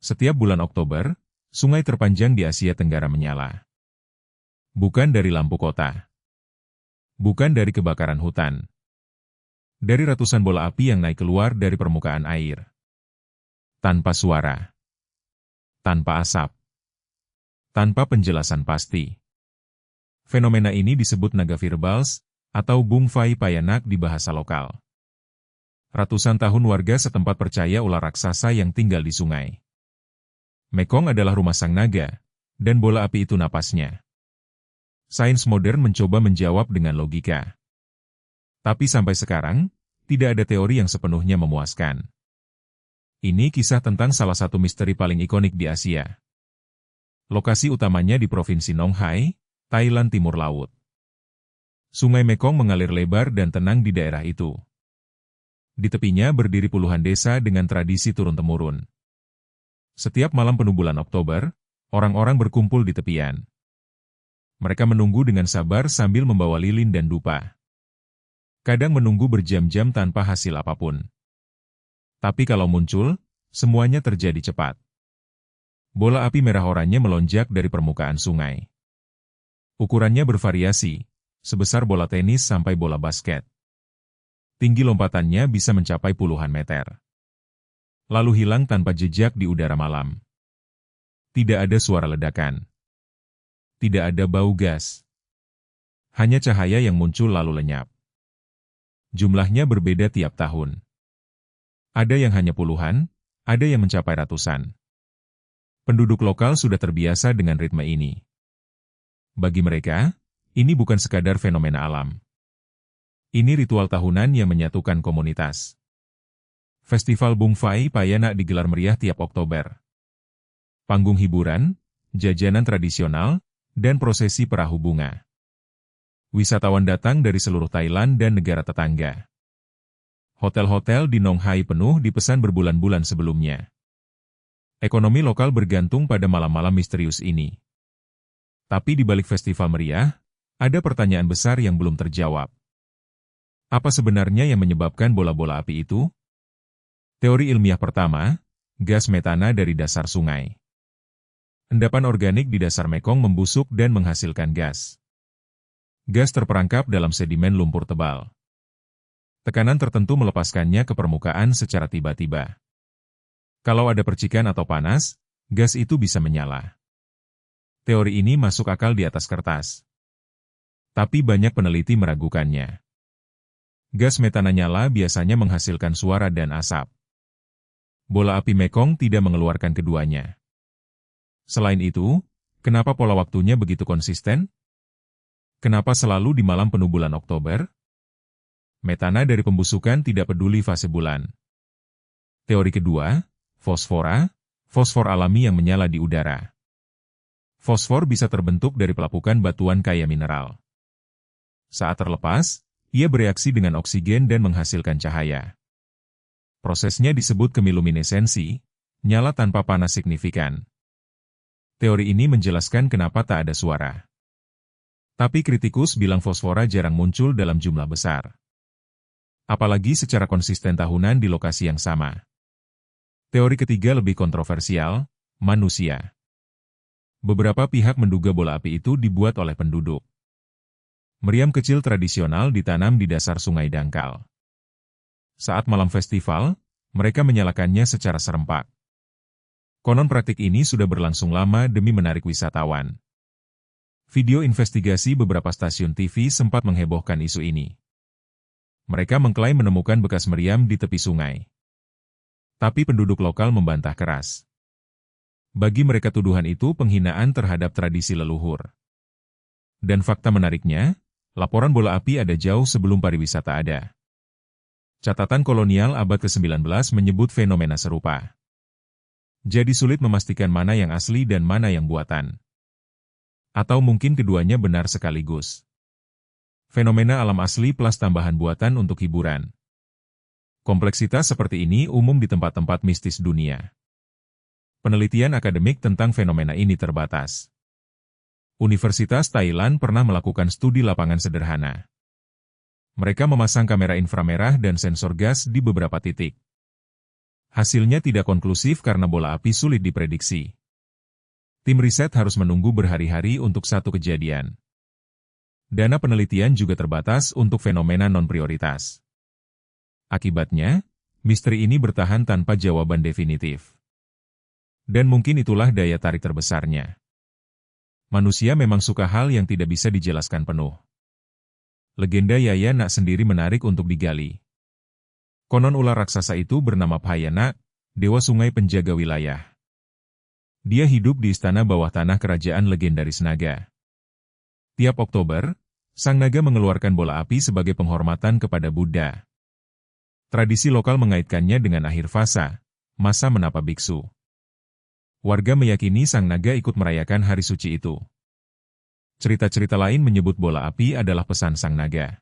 Setiap bulan Oktober, sungai terpanjang di Asia Tenggara menyala. Bukan dari lampu kota. Bukan dari kebakaran hutan. Dari ratusan bola api yang naik keluar dari permukaan air. Tanpa suara. Tanpa asap. Tanpa penjelasan pasti. Fenomena ini disebut naga Virballs, atau Bung Fai Payanak di bahasa lokal. Ratusan tahun warga setempat percaya ular raksasa yang tinggal di sungai Mekong adalah rumah sang naga, dan bola api itu napasnya. Sains modern mencoba menjawab dengan logika. Tapi sampai sekarang, tidak ada teori yang sepenuhnya memuaskan. Ini kisah tentang salah satu misteri paling ikonik di Asia. Lokasi utamanya di Provinsi Nong Hai, Thailand Timur Laut. Sungai Mekong mengalir lebar dan tenang di daerah itu. Di tepinya berdiri puluhan desa dengan tradisi turun-temurun. Setiap malam penuh bulan Oktober, orang-orang berkumpul di tepian. Mereka menunggu dengan sabar sambil membawa lilin dan dupa. Kadang menunggu berjam-jam tanpa hasil apapun. Tapi kalau muncul, semuanya terjadi cepat. Bola api merah oranye melonjak dari permukaan sungai. Ukurannya bervariasi, sebesar bola tenis sampai bola basket. Tinggi lompatannya bisa mencapai puluhan meter. Lalu hilang tanpa jejak di udara malam. Tidak ada suara ledakan. Tidak ada bau gas. Hanya cahaya yang muncul lalu lenyap. Jumlahnya berbeda tiap tahun. Ada yang hanya puluhan, ada yang mencapai ratusan. Penduduk lokal sudah terbiasa dengan ritme ini. Bagi mereka, ini bukan sekadar fenomena alam. Ini ritual tahunan yang menyatukan komunitas. Festival Bung Fai Payanak digelar meriah tiap Oktober. Panggung hiburan, jajanan tradisional, dan prosesi perahu bunga. Wisatawan datang dari seluruh Thailand dan negara tetangga. Hotel-hotel di Nong Hai penuh dipesan berbulan-bulan sebelumnya. Ekonomi lokal bergantung pada malam-malam misterius ini. Tapi di balik festival meriah, ada pertanyaan besar yang belum terjawab. Apa sebenarnya yang menyebabkan bola-bola api itu? Teori ilmiah pertama, gas metana dari dasar sungai. Endapan organik di dasar Mekong membusuk dan menghasilkan gas. Gas terperangkap dalam sedimen lumpur tebal. Tekanan tertentu melepaskannya ke permukaan secara tiba-tiba. Kalau ada percikan atau panas, gas itu bisa menyala. Teori ini masuk akal di atas kertas. Tapi banyak peneliti meragukannya. Gas metana nyala biasanya menghasilkan suara dan asap. Bola api Mekong tidak mengeluarkan keduanya. Selain itu, kenapa pola waktunya begitu konsisten? Kenapa selalu di malam penuh bulan Oktober? Metana dari pembusukan tidak peduli fase bulan. Teori kedua, fosfora, fosfor alami yang menyala di udara. Fosfor bisa terbentuk dari pelapukan batuan kaya mineral. Saat terlepas, ia bereaksi dengan oksigen dan menghasilkan cahaya. Prosesnya disebut kemiluminesensi, nyala tanpa panas signifikan. Teori ini menjelaskan kenapa tak ada suara. Tapi kritikus bilang fosfora jarang muncul dalam jumlah besar. Apalagi secara konsisten tahunan di lokasi yang sama. Teori ketiga lebih kontroversial, manusia. Beberapa pihak menduga bola api itu dibuat oleh penduduk. Meriam kecil tradisional ditanam di dasar sungai dangkal. Saat malam festival, mereka menyalakannya secara serempak. Konon praktik ini sudah berlangsung lama demi menarik wisatawan. Video investigasi beberapa stasiun TV sempat menghebohkan isu ini. Mereka mengklaim menemukan bekas meriam di tepi sungai. Tapi penduduk lokal membantah keras. Bagi mereka tuduhan itu penghinaan terhadap tradisi leluhur. Dan fakta menariknya, laporan bola api ada jauh sebelum pariwisata ada. Catatan kolonial abad ke-19 menyebut fenomena serupa. Jadi sulit memastikan mana yang asli dan mana yang buatan. Atau mungkin keduanya benar sekaligus. Fenomena alam asli plus tambahan buatan untuk hiburan. Kompleksitas seperti ini umum di tempat-tempat mistis dunia. Penelitian akademik tentang fenomena ini terbatas. Universitas Thailand pernah melakukan studi lapangan sederhana. Mereka memasang kamera inframerah dan sensor gas di beberapa titik. Hasilnya tidak konklusif karena bola api sulit diprediksi. Tim riset harus menunggu berhari-hari untuk satu kejadian. Dana penelitian juga terbatas untuk fenomena non-prioritas. Akibatnya, misteri ini bertahan tanpa jawaban definitif. Dan mungkin itulah daya tarik terbesarnya. Manusia memang suka hal yang tidak bisa dijelaskan penuh. Legenda Yayanak sendiri menarik untuk digali. Konon ular raksasa itu bernama Yayanak, dewa sungai penjaga wilayah. Dia hidup di istana bawah tanah kerajaan legendaris naga. Tiap Oktober, sang naga mengeluarkan bola api sebagai penghormatan kepada Buddha. Tradisi lokal mengaitkannya dengan akhir fasa, masa menapa biksu. Warga meyakini sang naga ikut merayakan hari suci itu. Cerita-cerita lain menyebut bola api adalah pesan sang naga.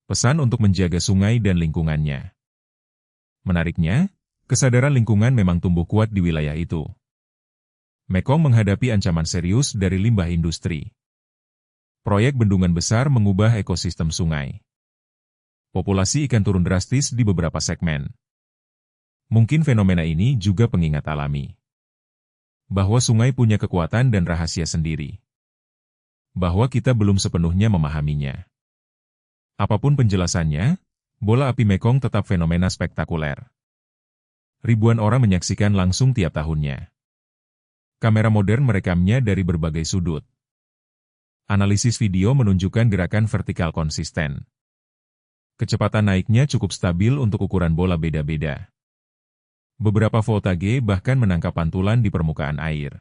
Pesan untuk menjaga sungai dan lingkungannya. Menariknya, kesadaran lingkungan memang tumbuh kuat di wilayah itu. Mekong menghadapi ancaman serius dari limbah industri. Proyek bendungan besar mengubah ekosistem sungai. Populasi ikan turun drastis di beberapa segmen. Mungkin fenomena ini juga pengingat alami. Bahwa sungai punya kekuatan dan rahasia sendiri. Bahwa kita belum sepenuhnya memahaminya. Apapun penjelasannya, bola api Mekong tetap fenomena spektakuler. Ribuan orang menyaksikan langsung tiap tahunnya. Kamera modern merekamnya dari berbagai sudut. Analisis video menunjukkan gerakan vertikal konsisten. Kecepatan naiknya cukup stabil untuk ukuran bola beda-beda. Beberapa voltage bahkan menangkap pantulan di permukaan air.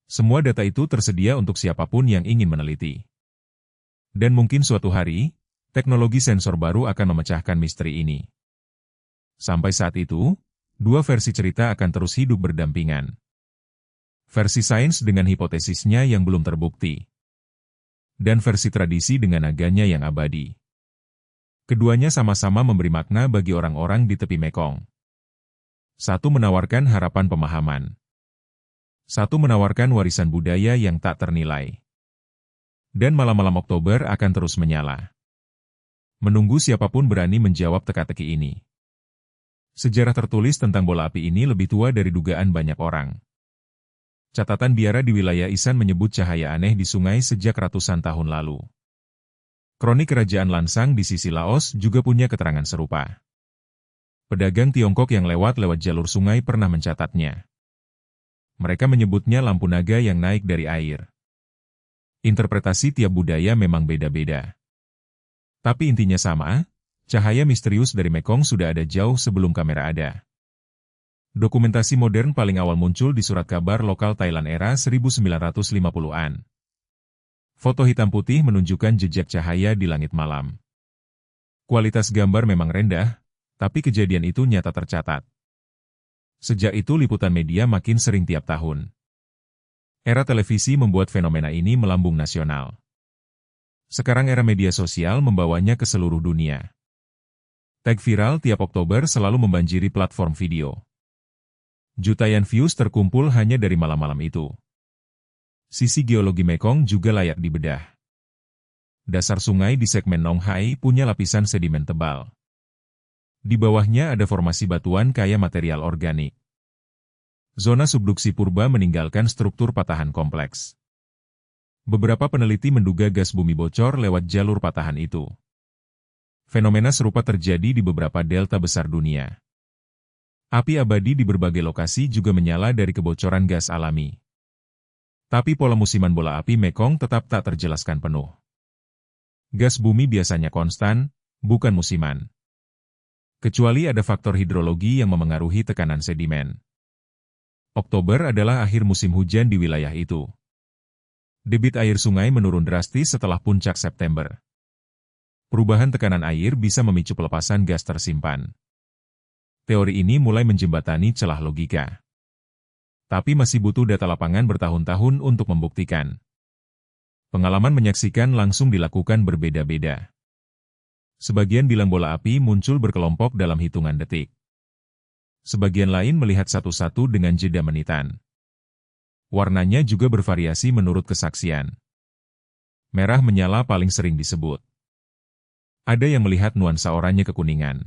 Semua data itu tersedia untuk siapapun yang ingin meneliti. Dan mungkin suatu hari, teknologi sensor baru akan memecahkan misteri ini. Sampai saat itu, dua versi cerita akan terus hidup berdampingan. Versi sains dengan hipotesisnya yang belum terbukti. Dan versi tradisi dengan naganya yang abadi. Keduanya sama-sama memberi makna bagi orang-orang di tepi Mekong. Satu menawarkan harapan pemahaman. Satu menawarkan warisan budaya yang tak ternilai. Dan malam-malam Oktober akan terus menyala. Menunggu siapapun berani menjawab teka-teki ini. Sejarah tertulis tentang bola api ini lebih tua dari dugaan banyak orang. Catatan biara di wilayah Isan menyebut cahaya aneh di sungai sejak ratusan tahun lalu. Kronik Kerajaan Lansang di sisi Laos juga punya keterangan serupa. Pedagang Tiongkok yang lewat jalur sungai pernah mencatatnya. Mereka menyebutnya lampu naga yang naik dari air. Interpretasi tiap budaya memang beda-beda. Tapi intinya sama, cahaya misterius dari Mekong sudah ada jauh sebelum kamera ada. Dokumentasi modern paling awal muncul di surat kabar lokal Thailand era 1950-an. Foto hitam putih menunjukkan jejak cahaya di langit malam. Kualitas gambar memang rendah, tapi kejadian itu nyata tercatat. Sejak itu liputan media makin sering tiap tahun. Era televisi membuat fenomena ini melambung nasional. Sekarang era media sosial membawanya ke seluruh dunia. Tag viral tiap Oktober selalu membanjiri platform video. Jutaan views terkumpul hanya dari malam-malam itu. Sisi geologi Mekong juga layak dibedah. Dasar sungai di segmen Nong Hai punya lapisan sedimen tebal. Di bawahnya ada formasi batuan kaya material organik. Zona subduksi purba meninggalkan struktur patahan kompleks. Beberapa peneliti menduga gas bumi bocor lewat jalur patahan itu. Fenomena serupa terjadi di beberapa delta besar dunia. Api abadi di berbagai lokasi juga menyala dari kebocoran gas alami. Tapi pola musiman bola api Mekong tetap tak terjelaskan penuh. Gas bumi biasanya konstan, bukan musiman. Kecuali ada faktor hidrologi yang memengaruhi tekanan sedimen. Oktober adalah akhir musim hujan di wilayah itu. Debit air sungai menurun drastis setelah puncak September. Perubahan tekanan air bisa memicu pelepasan gas tersimpan. Teori ini mulai menjembatani celah logika. Tapi masih butuh data lapangan bertahun-tahun untuk membuktikan. Pengalaman menyaksikan langsung dilakukan berbeda-beda. Sebagian bilang bola api muncul berkelompok dalam hitungan detik. Sebagian lain melihat satu-satu dengan jeda menitan. Warnanya juga bervariasi menurut kesaksian. Merah menyala paling sering disebut. Ada yang melihat nuansa oranye kekuningan.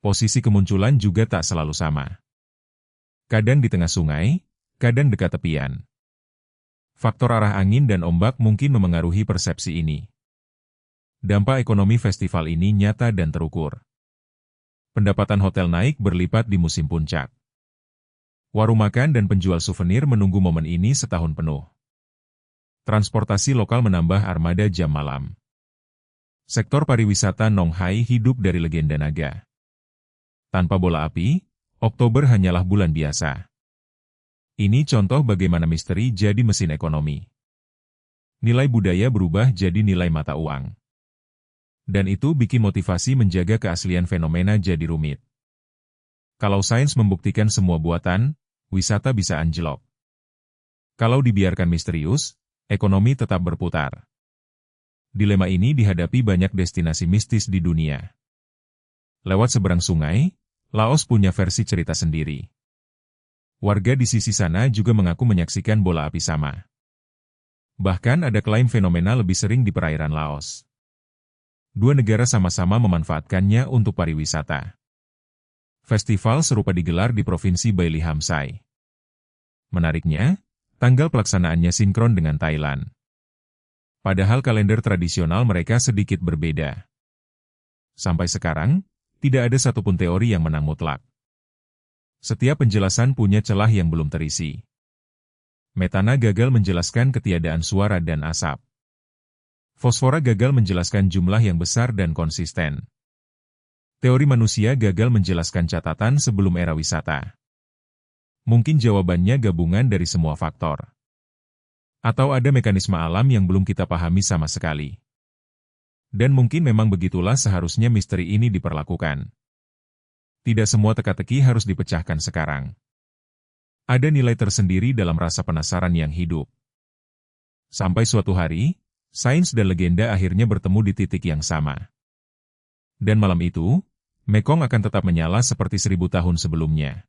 Posisi kemunculan juga tak selalu sama. Kadang di tengah sungai, kadang dekat tepian. Faktor arah angin dan ombak mungkin memengaruhi persepsi ini. Dampak ekonomi festival ini nyata dan terukur. Pendapatan hotel naik berlipat di musim puncak. Warung makan dan penjual souvenir menunggu momen ini setahun penuh. Transportasi lokal menambah armada jam malam. Sektor pariwisata Nong Hai hidup dari legenda naga. Tanpa bola api, Oktober hanyalah bulan biasa. Ini contoh bagaimana misteri jadi mesin ekonomi. Nilai budaya berubah jadi nilai mata uang. Dan itu bikin motivasi menjaga keaslian fenomena jadi rumit. Kalau sains membuktikan semua buatan, wisata bisa anjlok. Kalau dibiarkan misterius, ekonomi tetap berputar. Dilema ini dihadapi banyak destinasi mistis di dunia. Lewat seberang sungai, Laos punya versi cerita sendiri. Warga di sisi sana juga mengaku menyaksikan bola api sama. Bahkan ada klaim fenomena lebih sering di perairan Laos. Dua negara sama-sama memanfaatkannya untuk pariwisata. Festival serupa digelar di Provinsi Baili Hamsai. Menariknya, tanggal pelaksanaannya sinkron dengan Thailand. Padahal kalender tradisional mereka sedikit berbeda. Sampai sekarang, tidak ada satupun teori yang menang mutlak. Setiap penjelasan punya celah yang belum terisi. Metana gagal menjelaskan ketiadaan suara dan asap. Fosfora gagal menjelaskan jumlah yang besar dan konsisten. Teori manusia gagal menjelaskan catatan sebelum era wisata. Mungkin jawabannya gabungan dari semua faktor. Atau ada mekanisme alam yang belum kita pahami sama sekali. Dan mungkin memang begitulah seharusnya misteri ini diperlakukan. Tidak semua teka-teki harus dipecahkan sekarang. Ada nilai tersendiri dalam rasa penasaran yang hidup. Sampai suatu hari, sains dan legenda akhirnya bertemu di titik yang sama. Dan malam itu, Mekong akan tetap menyala seperti 1000 tahun sebelumnya.